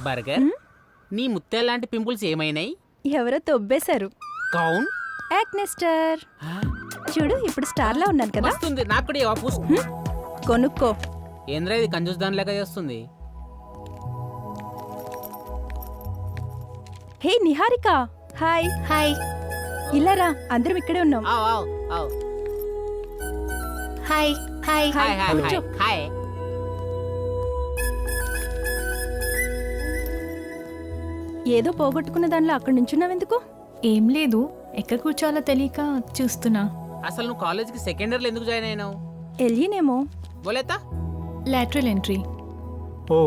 Burger నీ ముత్యాల లాంటి పింపుల్స్ ఏమైనాయి? ఎవరో తొబ్బేశారు. కౌన్ యాక్నెస్టర్ చూడు, ఇప్పుడు స్టార్ లా ఉన్నాను కదా. వస్తుంది నాకు కూడా ఇవ్వ, పూసు. కొనుక్కో. ఏంద్రా ఇది కంజూస్ దాని లెక్క చేస్తుంది. హే నిహారిక, హాయ్. హాయ్. ఇలా రా, అందరం ఇక్కడే ఉన్నాం. ఆవ్, ఆవ్, ఆవ్. హాయ్. హాయ్. హాయ్ హాయ్ కూర్చో. హాయ్. ఏదో పోగొట్టుకున్న దానిలో అక్కడ నుంచున్నావెందుకు? ఏం లేదు, ఎక్కడ కూర్చోవాలో తెలియక చూస్తున్నా. అసలు నువ్వు కాలేజ్కి సెకండ్ ఇయర్లో ఎందుకు జాయిన్ అయినావు? ఎల్లినేమో. బోలేతా లాటరల్ ఎంట్రీ. ఓ,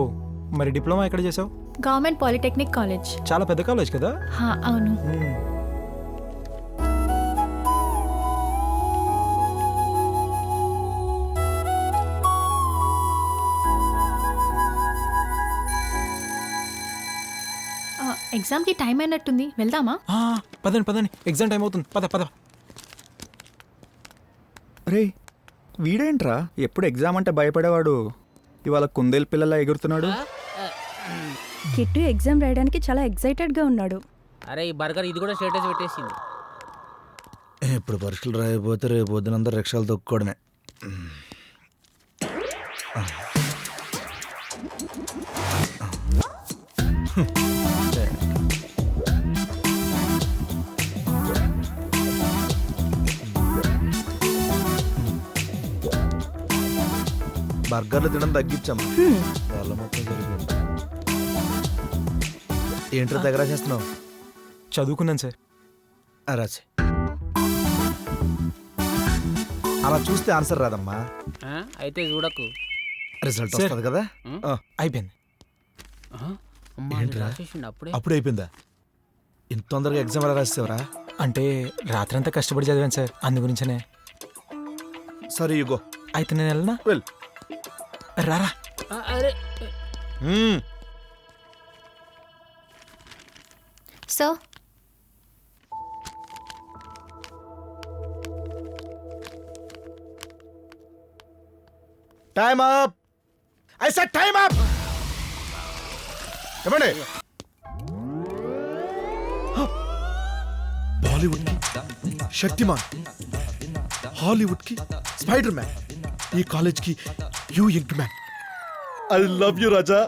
మరి డిప్లొమా ఎక్కడ చేసావు? Government polytechnic college. చాలా పెద్ద కాలేజ్ కదా. అవును. ఎగ్జామ్కి టైం అయినట్టుంది, వెళ్దామా? పదండి పదండి, ఎగ్జామ్ టైం అవుతుంది. పద పద. రే, వీడేంట్రా ఎప్పుడు ఎగ్జామ్ అంటే భయపడేవాడు ఇవాళ కుందేలు పిల్లలా ఎగురుతున్నాడు. కిట్టు ఎగ్జామ్ రాయడానికి చాలా ఎక్సైటెడ్ గా ఉన్నాడు. అరే ఈ బర్గర్ ఇది కూడా స్టేటస్ పెట్టేసింది. ఇప్పుడు పరీక్షలు రాయిపోతే రేపు పొద్దునంతా రిక్షాలు తొక్కుకోవడమే. బర్గర్లు తినడం తగ్గించాము, వాళ్ళ మొత్తం సరిపోయింది. ఏంటో దగ్గర చేస్తున్నావు? చదువుకున్నాను సార్. రాసి అలా చూస్తే ఆన్సర్ రాదమ్మా, ఆ, అయితే చూడకు. Result sir. వస్తుంది కదా. అయిపోయింది. అమ్మా, ఏంట్రా? రాసేసిండు అప్పుడే. అప్పుడు అయిపోయిందా? ఇంత తొందరగా ఎగ్జామ్ ఎలా రాసేవరా? అంటే రాత్రంతా కష్టపడి చదివాను సార్, అందు గురించనే. సరే ఇగో అయితే నేను వెళ్ళనా? వెల్. రారా. అరే so time up. I said time up. ఏమండి, బాలీవుడ్ కి శక్తిమాన్, హాలీవుడ్ కి స్పైడర్ మ్యాన్, ఈ కాలేజ్ కి you young man. I love you Raja.